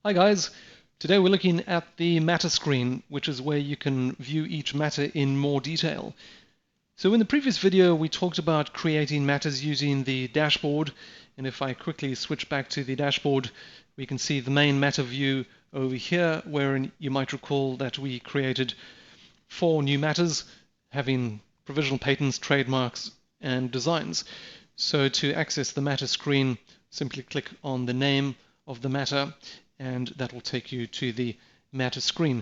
Hi guys, today we're looking at the matter screen, which is where you can view each matter in more detail. So in the previous video we talked about creating matters using the dashboard, and if I quickly switch back to the dashboard we can see the main matter view over here, wherein you might recall that we created 4 new matters having provisional patents, trademarks and designs. So to access the matter screen, simply click on the name of the matter and that will take you to the matter screen.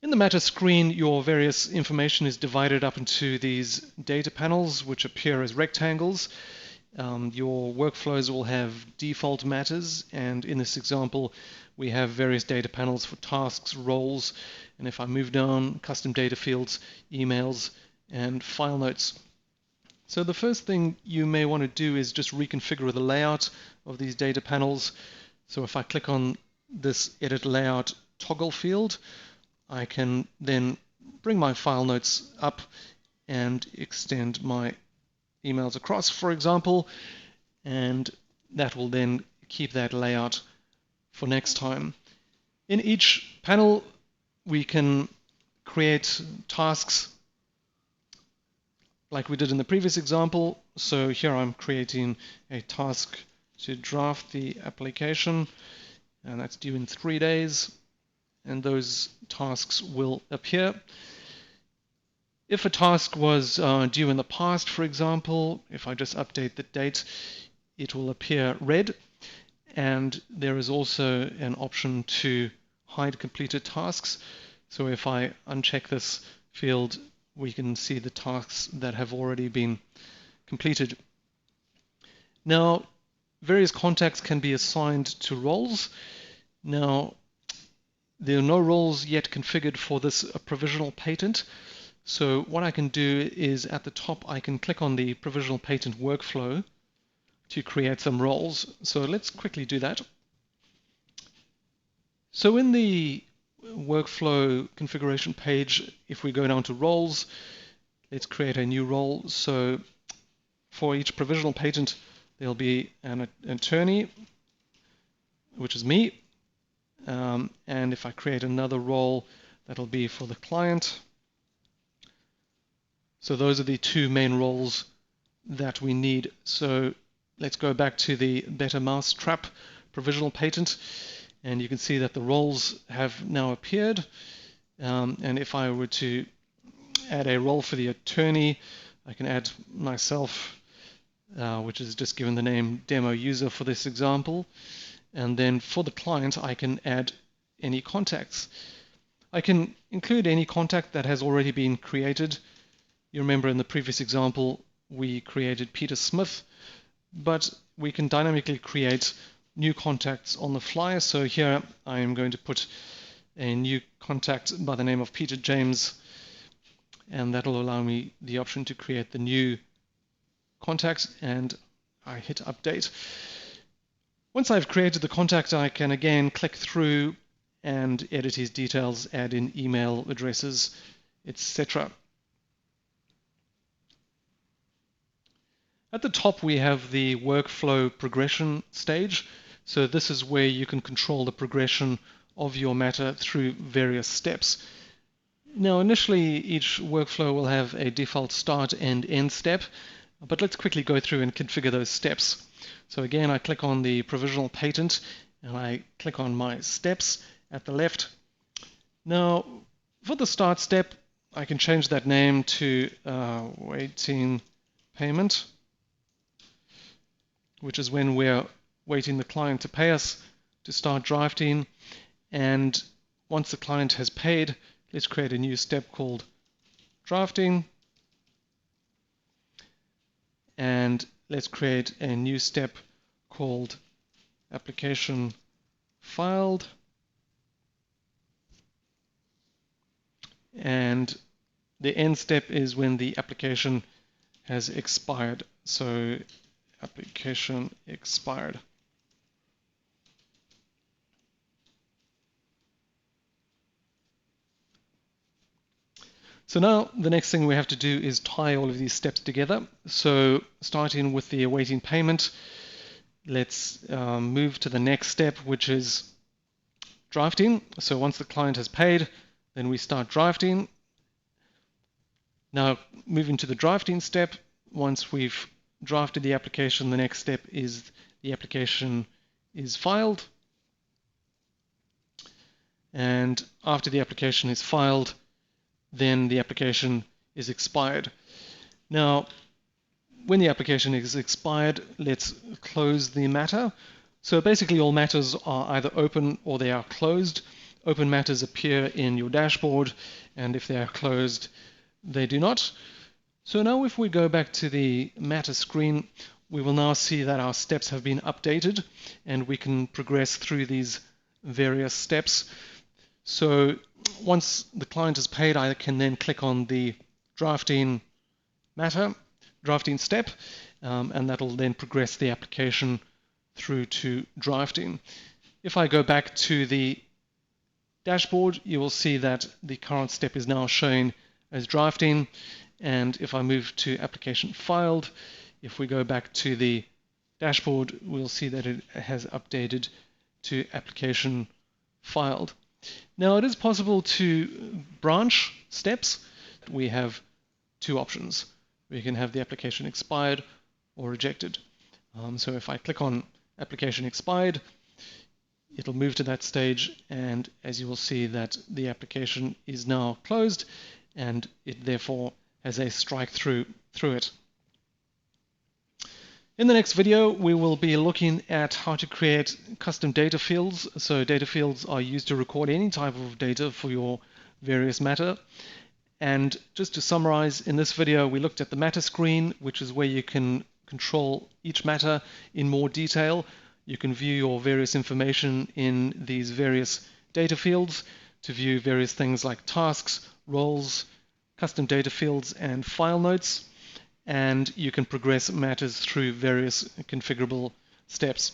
In the matter screen, your various information is divided up into these data panels which appear as rectangles. Your workflows will have default matters, and in this example we have various data panels for tasks, roles, and if I move down, custom data fields, emails and file notes. So the first thing you may want to do is just reconfigure the layout of these data panels. So if I click on this Edit Layout toggle field, I can then bring my file notes up and extend my emails across, for example, and that will then keep that layout for next time. In each panel, we can create tasks like we did in the previous example. So here I'm creating a task to draft the application, and that's due in 3 days, and those tasks will appear. If a task was due in the past, for example, if I just update the date, it will appear red, and there is also an option to hide completed tasks. So if I uncheck this field, we can see the tasks that have already been completed. Now, various contacts can be assigned to roles. Now, there are no roles yet configured for this provisional patent. So what I can do is at the top I can click on the provisional patent workflow to create some roles. So let's quickly do that. So in the workflow configuration page, if we go down to roles, let's create a new role. So for each provisional patent there'll be an attorney, which is me, and if I create another role, that'll be for the client. So those are the 2 main roles that we need. So let's go back to the Better Mousetrap provisional patent, and you can see that the roles have now appeared. And if I were to add a role for the attorney, I can add myself, which is just given the name demo user for this example. And then for the client, I can add any contacts. I can include any contact that has already been created. You remember in the previous example, we created Peter Smith, but we can dynamically create new contacts on the fly. So here I am going to put a new contact by the name of Peter James, and that will allow me the option to create the new contact, and I hit update. Once I've created the contact, I can again click through and edit his details, add in email addresses, etc. At the top we have the workflow progression stage. So this is where you can control the progression of your matter through various steps. Now initially each workflow will have a default start and end step, but let's quickly go through and configure those steps. So again, I click on the provisional patent and I click on my steps at the left. Now for the start step, I can change that name to waiting payment, which is when we're waiting the client to pay us to start drafting. And once the client has paid, let's create a new step called drafting. And let's create a new step called application filed. And the end step is when the application has expired. So application expired. So now the next thing we have to do is tie all of these steps together. So starting with the awaiting payment, let's move to the next step, which is drafting. So once the client has paid, then we start drafting. Now, moving to the drafting step, once we've drafted the application, the next step is the application is filed. And after the application is filed, then the application is expired. Now, when the application is expired, let's close the matter. So basically all matters are either open or they are closed. Open matters appear in your dashboard, and if they are closed, they do not. So now if we go back to the matter screen, we will now see that our steps have been updated and we can progress through these various steps. So once the client is paid, I can then click on the drafting step, and that will then progress the application through to drafting. If I go back to the dashboard, you will see that the current step is now shown as drafting. And if I move to application filed, if we go back to the dashboard, we'll see that it has updated to application filed. Now, it is possible to branch steps. We have two options. We can have the application expired or rejected. So if I click on application expired, it'll move to that stage, and as you will see that the application is now closed and it therefore has a strike through it. In the next video, we will be looking at how to create custom data fields. So data fields are used to record any type of data for your various matter. And just to summarize, in this video, we looked at the matter screen, which is where you can control each matter in more detail. You can view your various information in these various data fields to view various things like tasks, roles, custom data fields, and file notes. And you can progress matters through various configurable steps.